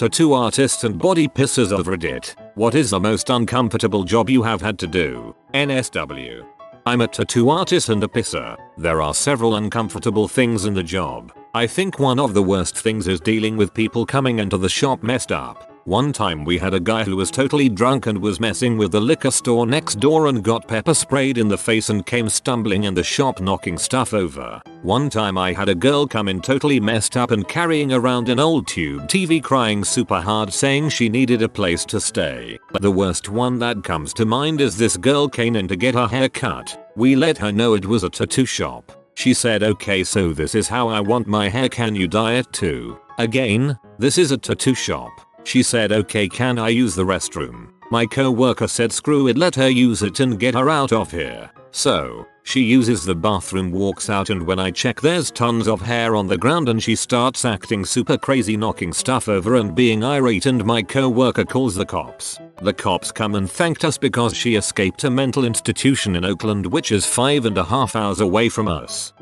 tattoo artists and body pissers of Reddit. What is the most uncomfortable job you have had to do? NSW. I'm a tattoo artist and a pisser. There are several uncomfortable things in the job. I think one of the worst things is dealing with people coming into the shop messed up. One time we had a guy who was totally drunk and was messing with the liquor store next door and got pepper sprayed in the face and came stumbling in the shop knocking stuff over. One time I had a girl come in totally messed up and carrying around an old tube TV crying super hard saying she needed a place to stay. The worst one that comes to mind is this girl came in to get her hair cut. We let her know it was a tattoo shop. She said, okay, so this is how I want my hair, can you dye it too? Again, this is a tattoo shop. She said, okay, can I use the restroom? My co-worker said screw it, let her use it and get her out of here. So, she uses the bathroom, walks out, and when I check there's tons of hair on the ground and she starts acting super crazy, knocking stuff over and being irate, and my co-worker calls the cops. The cops come and thanked us because she escaped a mental institution in Oakland, which is 5.5 hours away from us.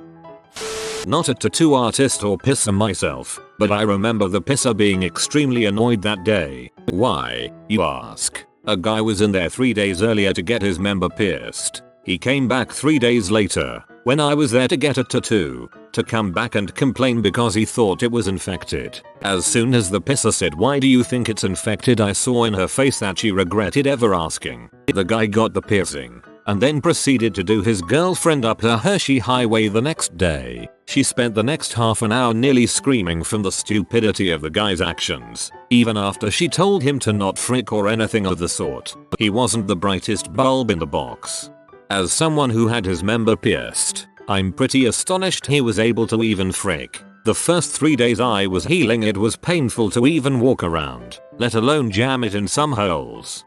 Not a tattoo artist or pisser myself, but I remember the pisser being extremely annoyed that day. Why, you ask? A guy was in there 3 days earlier to get his member pierced. He came back 3 days later, when I was there to get a tattoo, to come back and complain because he thought it was infected. As soon as the pisser said, why do you think it's infected, I saw in her face that she regretted ever asking. The guy got the piercing and then proceeded to do his girlfriend up the Hershey Highway the next day. She spent the next half an hour nearly screaming from the stupidity of the guy's actions, even after she told him to not frick or anything of the sort. He wasn't the brightest bulb in the box. As someone who had his member pierced, I'm pretty astonished he was able to even frick. The first 3 days I was healing, it was painful to even walk around, let alone jam it in some holes.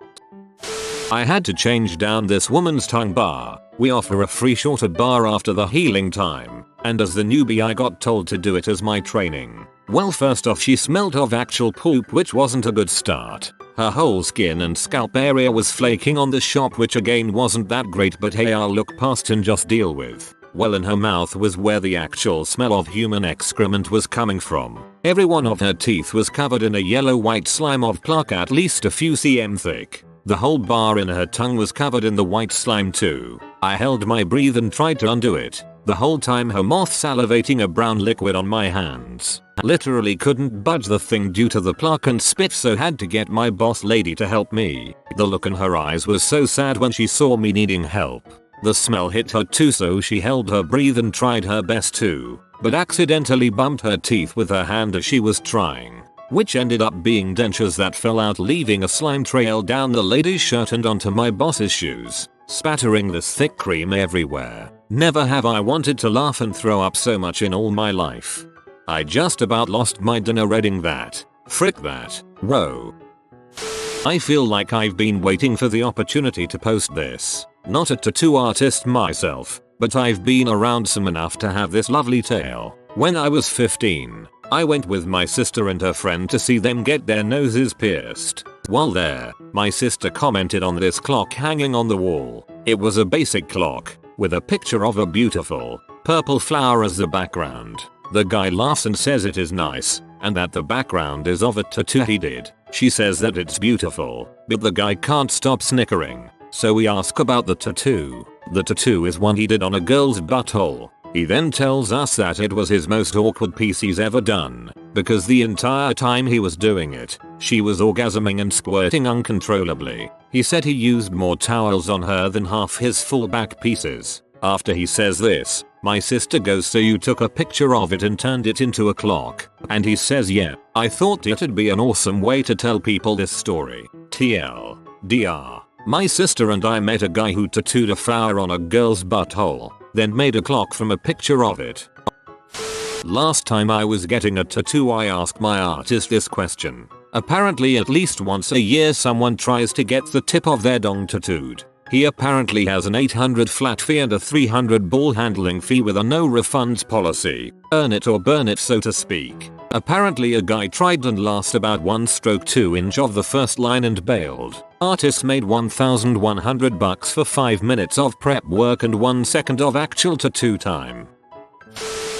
I had to change down this woman's tongue bar. We offer a free shorter bar after the healing time, and as the newbie I got told to do it as my training. Well, first off, she smelled of actual poop, which wasn't a good start. Her whole skin and scalp area was flaking on the shop, which again wasn't that great, but hey, I'll look past and just deal with. Well, in her mouth was where the actual smell of human excrement was coming from. Every one of her teeth was covered in a yellow-white slime of plaque at least a few cm thick. The whole bar in her tongue was covered in the white slime too. I held my breath and tried to undo it, the whole time her mouth salivating a brown liquid on my hands. Literally couldn't budge the thing due to the plaque and spit, so had to get my boss lady to help me. The look in her eyes was so sad when she saw me needing help. The smell hit her too, so she held her breath and tried her best too, but accidentally bumped her teeth with her hand as she was trying, which ended up being dentures that fell out, leaving a slime trail down the lady's shirt and onto my boss's shoes, spattering this thick cream everywhere. Never have I wanted to laugh and throw up so much in all my life. I just about lost my dinner reading that. Frick that. Row. I feel like I've been waiting for the opportunity to post this. Not a tattoo artist myself, but I've been around some enough to have this lovely tale. When I was 15, I went with my sister and her friend to see them get their noses pierced. While there, my sister commented on this clock hanging on the wall. It was a basic clock, with a picture of a beautiful purple flower as the background. The guy laughs and says it is nice, and that the background is of a tattoo he did. She says that it's beautiful, but the guy can't stop snickering. So we ask about the tattoo. The tattoo is one he did on a girl's butthole. He then tells us that it was his most awkward piece he's ever done, because the entire time he was doing it, she was orgasming and squirting uncontrollably. He said he used more towels on her than half his full back pieces. After he says this, my sister goes, so you took a picture of it and turned it into a clock? And he says, yeah, I thought it'd be an awesome way to tell people this story. TLDR. My sister and I met a guy who tattooed a flower on a girl's butthole, then made a clock from a picture of it. Last time I was getting a tattoo, I asked my artist this question. Apparently at least once a year someone tries to get the tip of their dong tattooed. He apparently has an $800 flat fee and a $300 ball handling fee with a no refunds policy. Earn it or burn it, so to speak. Apparently a guy tried and lost about 1 stroke 2 inch of the first line and bailed. Artist made $1,100 for 5 minutes of prep work and 1 second of actual tattoo time.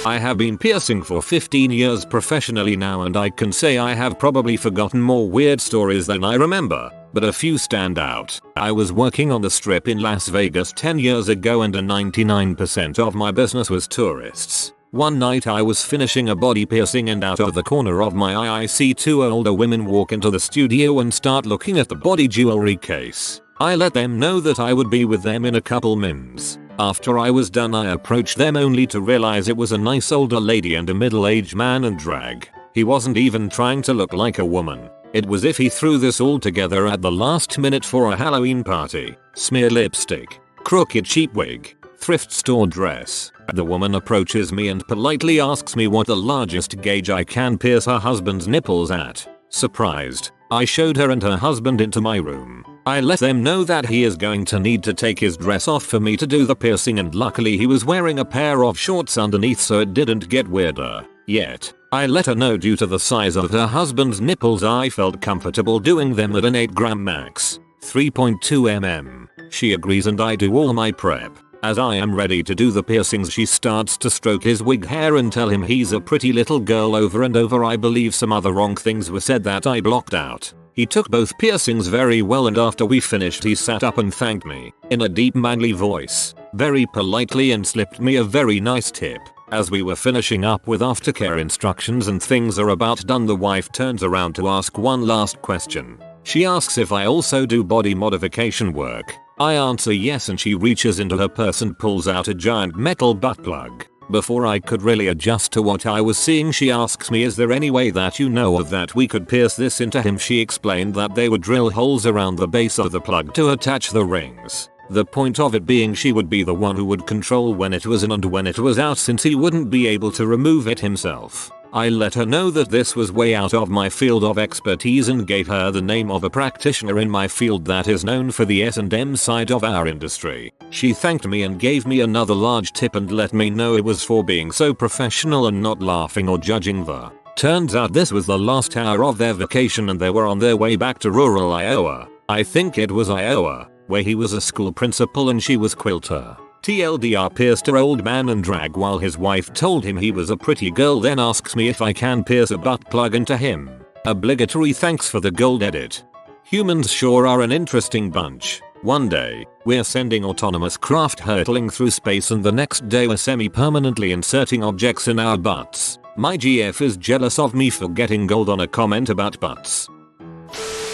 I have been piercing for 15 years professionally now, and I can say I have probably forgotten more weird stories than I remember, but a few stand out. I was working on the Strip in Las Vegas 10 years ago, and 99% of my business was tourists. One night I was finishing a body piercing, and out of the corner of my eye I see two older women walk into the studio and start looking at the body jewelry case. I let them know that I would be with them in a couple minutes. After I was done, I approached them only to realize it was a nice older lady and a middle-aged man in drag. He wasn't even trying to look like a woman. It was if he threw this all together at the last minute for a Halloween party. Smear lipstick, crooked cheap wig, thrift store dress. The woman approaches me and politely asks me what the largest gauge I can pierce her husband's nipples at. Surprised, I showed her and her husband into my room. I let them know that he is going to need to take his dress off for me to do the piercing, and luckily he was wearing a pair of shorts underneath, so it didn't get weirder. Yet, I let her know due to the size of her husband's nipples I felt comfortable doing them at an 8 gram max, 3.2 mm. She agrees and I do all my prep. As I am ready to do the piercings, she starts to stroke his wig hair and tell him he's a pretty little girl over and over. I believe some other wrong things were said that I blocked out. He took both piercings very well, and after we finished he sat up and thanked me, in a deep manly voice, very politely, and slipped me a very nice tip. As we were finishing up with aftercare instructions and things are about done, the wife turns around to ask one last question. She asks if I also do body modification work. I answer yes, and she reaches into her purse and pulls out a giant metal butt plug. Before I could really adjust to what I was seeing, she asks me, is there any way that you know of that we could pierce this into him? She explained that they would drill holes around the base of the plug to attach the rings. The point of it being she would be the one who would control when it was in and when it was out, since he wouldn't be able to remove it himself. I let her know that this was way out of my field of expertise and gave her the name of a practitioner in my field that is known for the S&M side of our industry. She thanked me and gave me another large tip and let me know it was for being so professional and not laughing or judging the. Turns out this was the last hour of their vacation and they were on their way back to rural Iowa. I think it was Iowa, where he was a school principal and she was quilter. TLDR pierced her old man in drag while his wife told him he was a pretty girl, then asks me if I can pierce a butt plug into him. Obligatory thanks for the gold edit. Humans sure are an interesting bunch. One day, we're sending autonomous craft hurtling through space, and the next day we're semi-permanently inserting objects in our butts. My GF is jealous of me for getting gold on a comment about butts.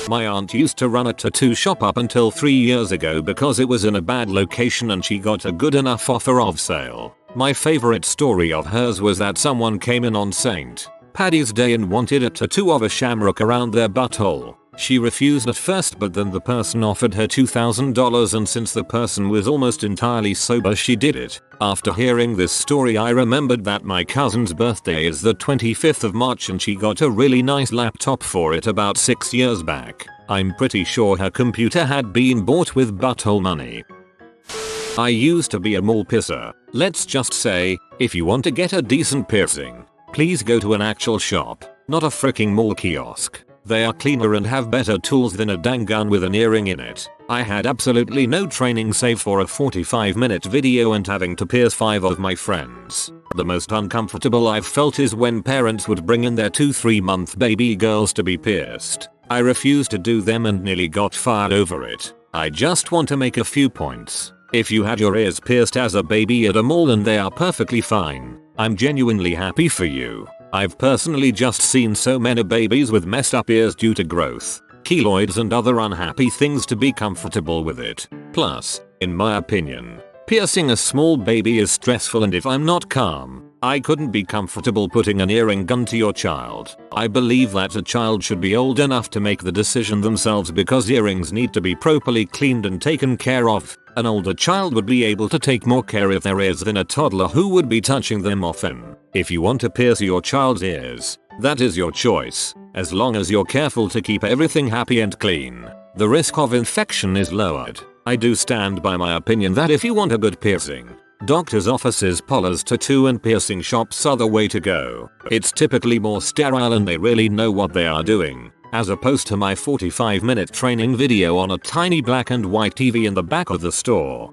My aunt used to run a tattoo shop up until 3 years ago because it was in a bad location and she got a good enough offer of sale. My favorite story of hers was that someone came in on St. Paddy's Day and wanted a tattoo of a shamrock around their butthole. She refused at first, but then the person offered her $2,000, and since the person was almost entirely sober, she did it. After hearing this story, I remembered that my cousin's birthday is the 25th of March and she got a really nice laptop for it about 6 years back. I'm pretty sure her computer had been bought with butthole money. I used to be a mall pisser. Let's just say, if you want to get a decent piercing, please go to an actual shop, not a freaking mall kiosk. They are cleaner and have better tools than a dang gun with an earring in it. I had absolutely no training save for a 45-minute video and having to pierce 5 of my friends. The most uncomfortable I've felt is when parents would bring in their 2-3 month baby girls to be pierced. I refused to do them and nearly got fired over it. I just want to make a few points. If you had your ears pierced as a baby at a mall and they are perfectly fine, I'm genuinely happy for you. I've personally just seen so many babies with messed up ears due to growth, keloids and other unhappy things to be comfortable with it. Plus, in my opinion, piercing a small baby is stressful, and if I'm not calm, I couldn't be comfortable putting an earring gun to your child. I believe that a child should be old enough to make the decision themselves because earrings need to be properly cleaned and taken care of. An older child would be able to take more care of their ears than a toddler who would be touching them often. If you want to pierce your child's ears, that is your choice, as long as you're careful to keep everything happy and clean. The risk of infection is lowered. I do stand by my opinion that if you want a good piercing, doctors' offices, parlors, tattoo and piercing shops are the way to go. It's typically more sterile and they really know what they are doing, as opposed to my 45-minute training video on a tiny black and white TV in the back of the store.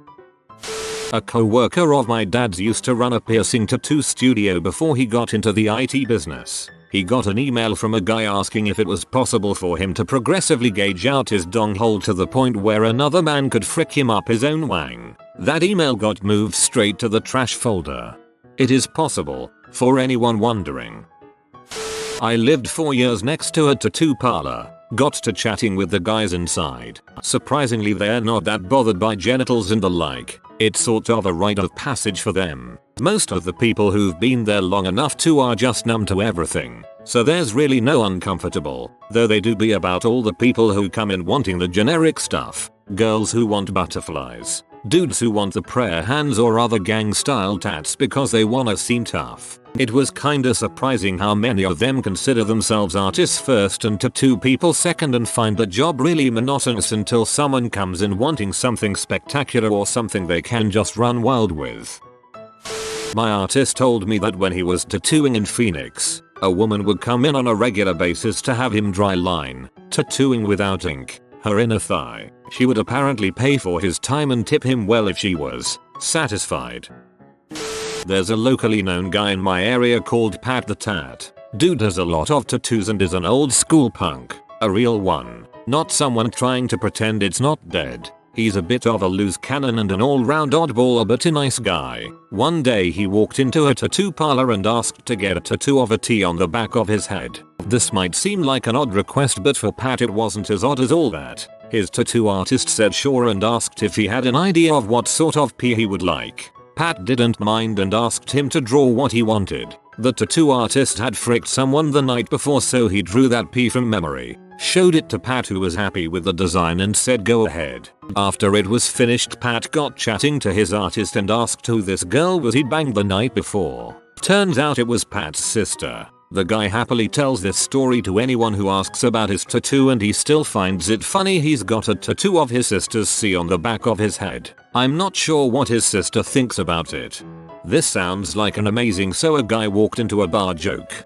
A co-worker of my dad's used to run a piercing tattoo studio before he got into the IT business. He got an email from a guy asking if it was possible for him to progressively gauge out his dong hole to the point where another man could frick him up his own wang. That email got moved straight to the trash folder. It is possible, for anyone wondering. I lived 4 years next to a tattoo parlor. Got to chatting with the guys inside. Surprisingly, they're not that bothered by genitals and the like. It's sort of a rite of passage for them. Most of the people who've been there long enough to are just numb to everything. So there's really no uncomfortable, though they do be about all the people who come in wanting the generic stuff. Girls who want butterflies. Dudes who want the prayer hands or other gang style tats because they wanna seem tough. It was kinda surprising how many of them consider themselves artists first and tattoo people second and find the job really monotonous until someone comes in wanting something spectacular or something they can just run wild with. My artist told me that when he was tattooing in Phoenix, a woman would come in on a regular basis to have him dry line, tattooing without ink, her inner thigh. She would apparently pay for his time and tip him well if she was satisfied. There's a locally known guy in my area called Pat the Tat. Dude has a lot of tattoos and is an old school punk. A real one. Not someone trying to pretend it's not dead. He's a bit of a loose cannon and an all-round oddball but a nice guy. One day he walked into a tattoo parlor and asked to get a tattoo of a T on the back of his head. This might seem like an odd request, but for Pat it wasn't as odd as all that. His tattoo artist said sure and asked if he had an idea of what sort of P he would like. Pat didn't mind and asked him to draw what he wanted. The tattoo artist had fricked someone the night before, so he drew that P from memory. Showed it to Pat, who was happy with the design and said go ahead. After it was finished, Pat got chatting to his artist and asked who this girl was he'd banged the night before. Turns out it was Pat's sister. The guy happily tells this story to anyone who asks about his tattoo, and he still finds it funny he's got a tattoo of his sister's C on the back of his head. I'm not sure what his sister thinks about it. This sounds like an amazing "so a guy walked into a bar" joke.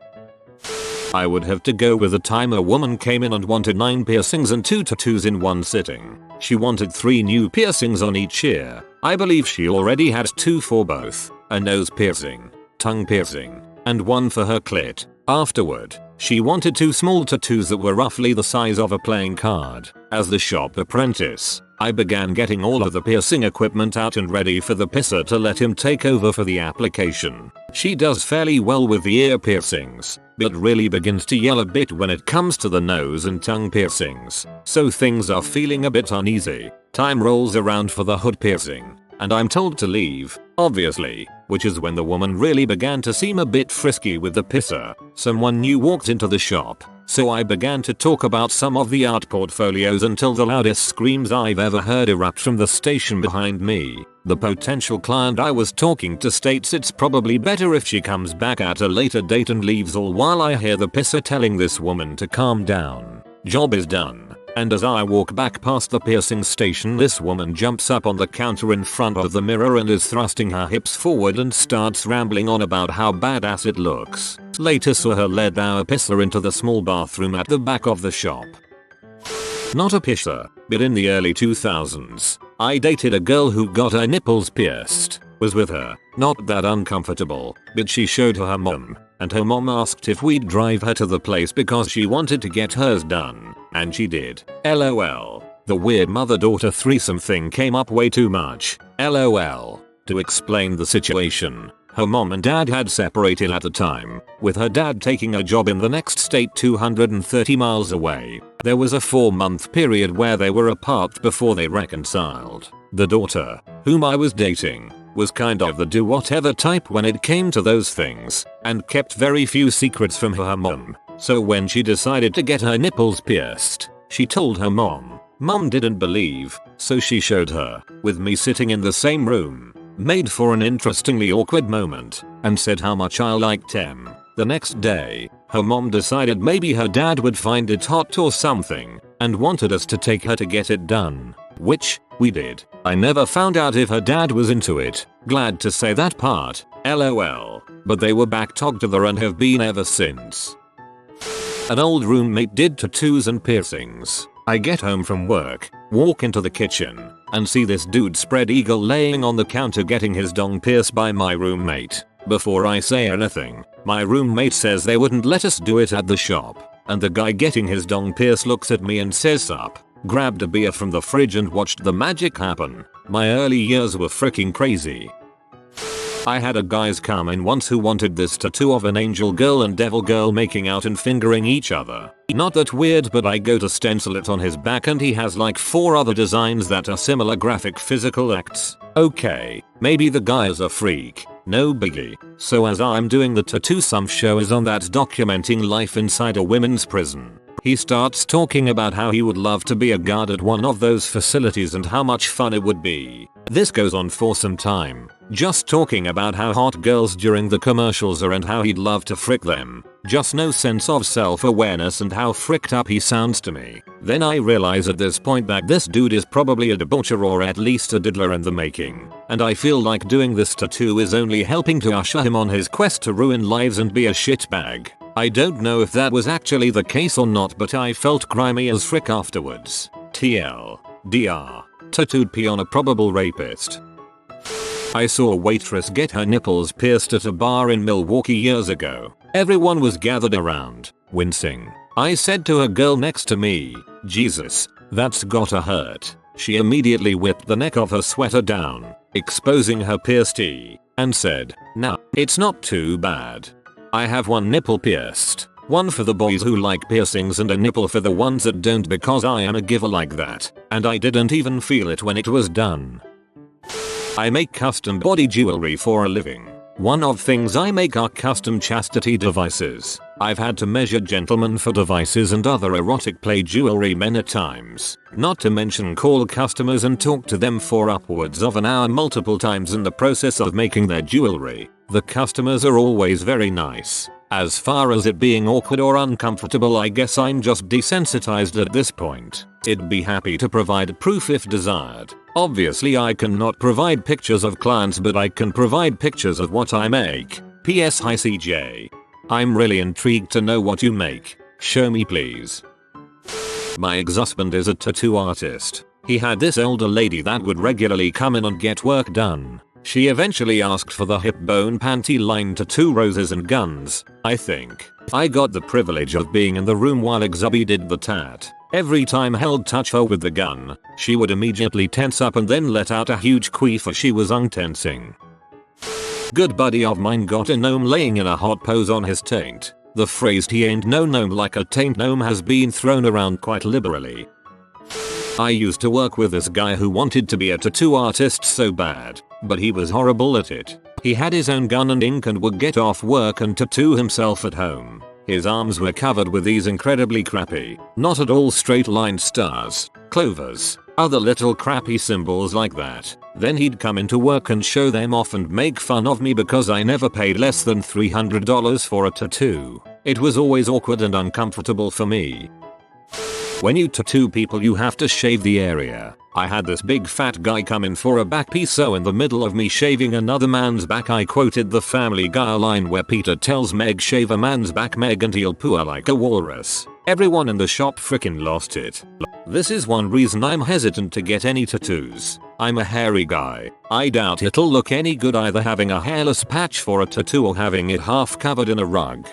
I would have to go with the time a woman came in and wanted 9 piercings and 2 tattoos in one sitting. She wanted 3 new piercings on each ear. I believe she already had 2 for both, a nose piercing, tongue piercing, and 1 for her clit. Afterward, she wanted 2 small tattoos that were roughly the size of a playing card. As the shop apprentice, I began getting all of the piercing equipment out and ready for the pisser to let him take over for the application. She does fairly well with the ear piercings, but really begins to yell a bit when it comes to the nose and tongue piercings, so things are feeling a bit uneasy. Time rolls around for the hood piercing, and I'm told to leave, obviously, which is when the woman really began to seem a bit frisky with the pisser. Someone new walked into the shop, so I began to talk about some of the art portfolios until the loudest screams I've ever heard erupt from the station behind me. The potential client I was talking to states it's probably better if she comes back at a later date and leaves, all while I hear the pisser telling this woman to calm down. Job is done. And as I walk back past the piercing station, this woman jumps up on the counter in front of the mirror and is thrusting her hips forward and starts rambling on about how badass it looks. Later saw her lead our pisser into the small bathroom at the back of the shop. Not a pisser, but in the early 2000s, I dated a girl who got her nipples pierced. Was with her, not that uncomfortable, but she showed her mom, and her mom asked if we'd drive her to the place because she wanted to get hers done. And she did. LOL. The weird mother-daughter threesome thing came up way too much. LOL. To explain the situation, her mom and dad had separated at the time, with her dad taking a job in the next state 230 miles away. There was a 4-month period where they were apart before they reconciled. The daughter, whom I was dating, was kind of the do-whatever type when it came to those things, and kept very few secrets from her mom. So when she decided to get her nipples pierced, she told her mom. Mom didn't believe, so she showed her, with me sitting in the same room. Made for an interestingly awkward moment, and said how much I liked him. The next day, her mom decided maybe her dad would find it hot or something, and wanted us to take her to get it done. Which, we did. I never found out if her dad was into it. Glad to say that part. LOL. But they were back together and have been ever since. An old roommate did tattoos and piercings. I get home from work, walk into the kitchen, and see this dude spread eagle laying on the counter getting his dong pierced by my roommate. Before I say anything, my roommate says they wouldn't let us do it at the shop, and the guy getting his dong pierced looks at me and says sup, grabbed a beer from the fridge and watched the magic happen. My early years were freaking crazy. I had a guys come in once who wanted this tattoo of an angel girl and devil girl making out and fingering each other. Not that weird, but I go to stencil it on his back and he has like 4 other designs that are similar graphic physical acts. Okay, maybe the guy is a freak, no biggie. So as I'm doing the tattoo, some show is on that documenting life inside a women's prison. He starts talking about how he would love to be a guard at one of those facilities and how much fun it would be. This goes on for some time, just talking about how hot girls during the commercials are and how he'd love to frick them. Just no sense of self-awareness and how fricked up he sounds to me. Then I realize at this point that this dude is probably a debaucher or at least a diddler in the making. And I feel like doing this tattoo is only helping to usher him on his quest to ruin lives and be a shitbag. I don't know if that was actually the case or not, but I felt grimy as frick afterwards. TL. DR. Tattooed pee on a probable rapist. I saw a waitress get her nipples pierced at a bar in Milwaukee years ago. Everyone was gathered around, wincing. I said to a girl next to me, Jesus, that's gotta hurt. She immediately whipped the neck of her sweater down, exposing her pierced E, and said, nah, it's not too bad. I have one nipple pierced. One for the boys who like piercings and a nipple for the ones that don't, because I am a giver like that. And I didn't even feel it when it was done. I make custom body jewelry for a living. One of things I make are custom chastity devices. I've had to measure gentlemen for devices and other erotic play jewelry many times. Not to mention call customers and talk to them for upwards of an hour multiple times in the process of making their jewelry. The customers are always very nice. As far as it being awkward or uncomfortable, I guess I'm just desensitized at this point. I'd be happy to provide proof if desired. Obviously I cannot provide pictures of clients, but I can provide pictures of what I make. PS Hi CJ. I'm really intrigued to know what you make. Show me please. My ex-husband is a tattoo artist. He had this older lady that would regularly come in and get work done. She eventually asked for the hip bone panty line tattoo, roses and guns, I think. I got the privilege of being in the room while ex-hubby did the tat. Every time Held touch her with the gun, she would immediately tense up and then let out a huge queef as she was untensing. Good buddy of mine got a gnome laying in a hot pose on his taint. The phrase "he ain't no gnome like a taint gnome" has been thrown around quite liberally. I used to work with this guy who wanted to be a tattoo artist so bad, but he was horrible at it. He had his own gun and ink and would get off work and tattoo himself at home. His arms were covered with these incredibly crappy, not at all straight line stars, clovers, other little crappy symbols like that. Then he'd come into work and show them off and make fun of me because I never paid less than $300 for a tattoo. It was always awkward and uncomfortable for me. When you tattoo people, you have to shave the area. I had this big fat guy come in for a back piece, so in the middle of me shaving another man's back, I quoted the Family Guy line where Peter tells Meg, "Shave a man's back, Meg, and he'll poo like a walrus." Everyone in the shop frickin' lost it. This is one reason I'm hesitant to get any tattoos. I'm a hairy guy. I doubt it'll look any good either having a hairless patch for a tattoo or having it half covered in a rug.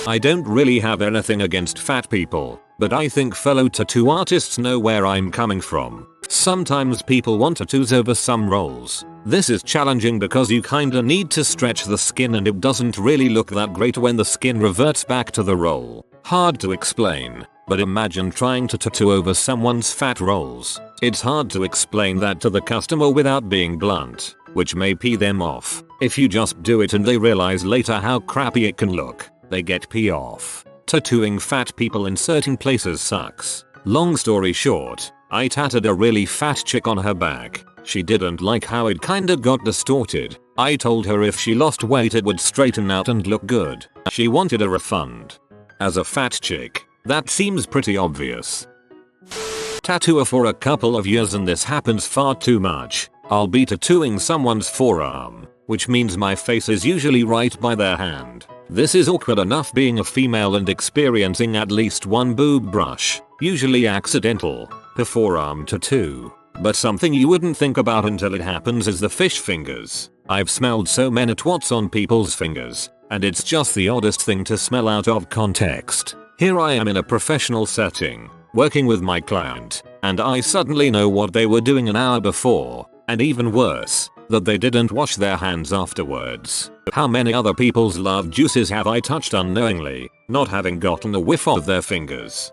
I don't really have anything against fat people, but I think fellow tattoo artists know where I'm coming from. Sometimes people want tattoos over some roles. This is challenging because you kinda need to stretch the skin and it doesn't really look that great when the skin reverts back to the roll. Hard to explain, but imagine trying to tattoo over someone's fat rolls. It's hard to explain that to the customer without being blunt, which may pee them off. If you just do it and they realize later how crappy it can look, they get pee off. Tattooing fat people in certain places sucks. Long story short, I tattooed a really fat chick on her back. She didn't like how it kinda got distorted. I told her if she lost weight it would straighten out and look good. She wanted a refund. As a fat chick, that seems pretty obvious. Tattooer for a couple of years and this happens far too much. I'll be tattooing someone's forearm, which means my face is usually right by their hand. This is awkward enough being a female and experiencing at least one boob brush, usually accidental, per forearm tattoo. But something you wouldn't think about until it happens is the fish fingers. I've smelled so many twats on people's fingers, and it's just the oddest thing to smell out of context. Here I am in a professional setting, working with my client, and I suddenly know what they were doing an hour before, and even worse, that they didn't wash their hands afterwards. How many other people's love juices have I touched unknowingly, not having gotten a whiff of their fingers?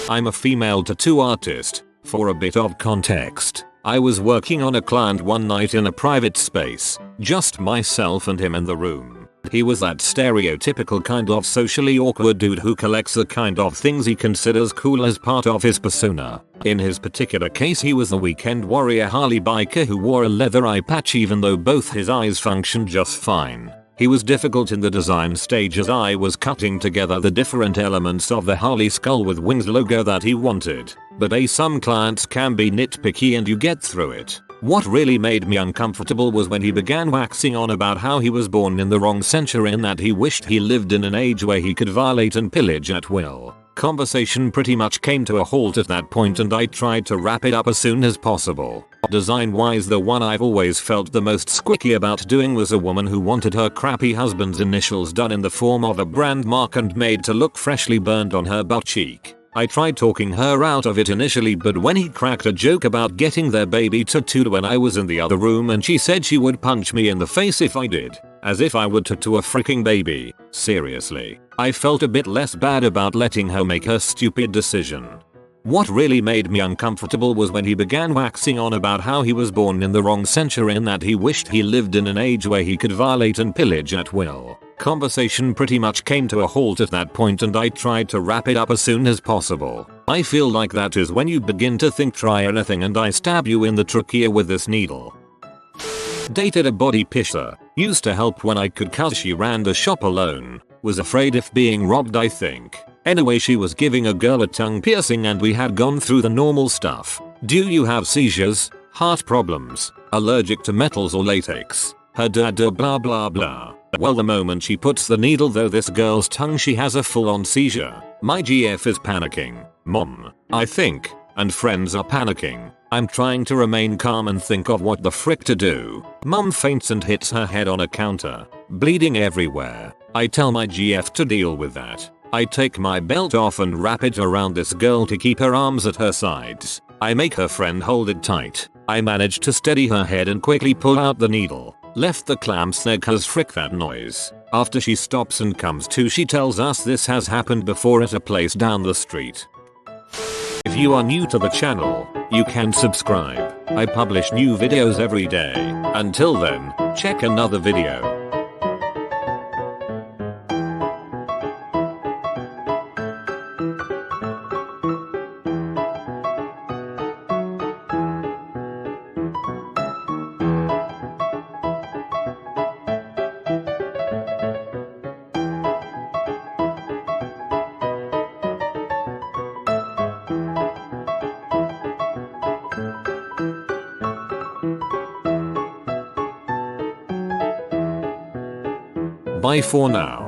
I'm a female tattoo artist. For a bit of context, I was working on a client one night in a private space, just myself and him in the room. He was that stereotypical kind of socially awkward dude who collects the kind of things he considers cool as part of his persona. In his particular case, he was the weekend warrior Harley biker who wore a leather eye patch even though both his eyes functioned just fine. He was difficult in the design stage as I was cutting together the different elements of the Harley skull with wings logo that he wanted. But some clients can be nitpicky and you get through it. What really made me uncomfortable was when he began waxing on about how he was born in the wrong century and that he wished he lived in an age where he could violate and pillage at will. Conversation pretty much came to a halt at that point and I tried to wrap it up as soon as possible. Design wise, the one I've always felt the most squicky about doing was a woman who wanted her crappy husband's initials done in the form of a brand mark and made to look freshly burned on her butt cheek. I tried talking her out of it initially, but when he cracked a joke about getting their baby tattooed when I was in the other room and she said she would punch me in the face if I did, as if I would tattoo a freaking baby, seriously, I felt a bit less bad about letting her make her stupid decision. What really made me uncomfortable was when he began waxing on about how he was born in the wrong century and that he wished he lived in an age where he could violate and pillage at will. Conversation pretty much came to a halt at that point and I tried to wrap it up as soon as possible. I feel like that is when you begin to think try anything and I stab you in the trachea with this needle. Dated a body pisser. Used to help when I could cause she ran the shop alone. Was afraid of being robbed, I think. Anyway, she was giving a girl a tongue piercing and we had gone through the normal stuff. Do you have seizures? Heart problems? Allergic to metals or latex? Her dad blah blah blah. Well, the moment she puts the needle through this girl's tongue she has a full-on seizure. My GF is panicking. Mom, I think, and friends are panicking. I'm trying to remain calm and think of what the frick to do. Mom faints and hits her head on a counter, bleeding everywhere. I tell my GF to deal with that. I take my belt off and wrap it around this girl to keep her arms at her sides. I make her friend hold it tight. I manage to steady her head and quickly pull out the needle. Left the clamps there cause frick that noise. After she stops and comes to, she tells us this has happened before at a place down the street. If you are new to the channel, you can subscribe. I publish new videos every day. Until then, check another video. Bye for now.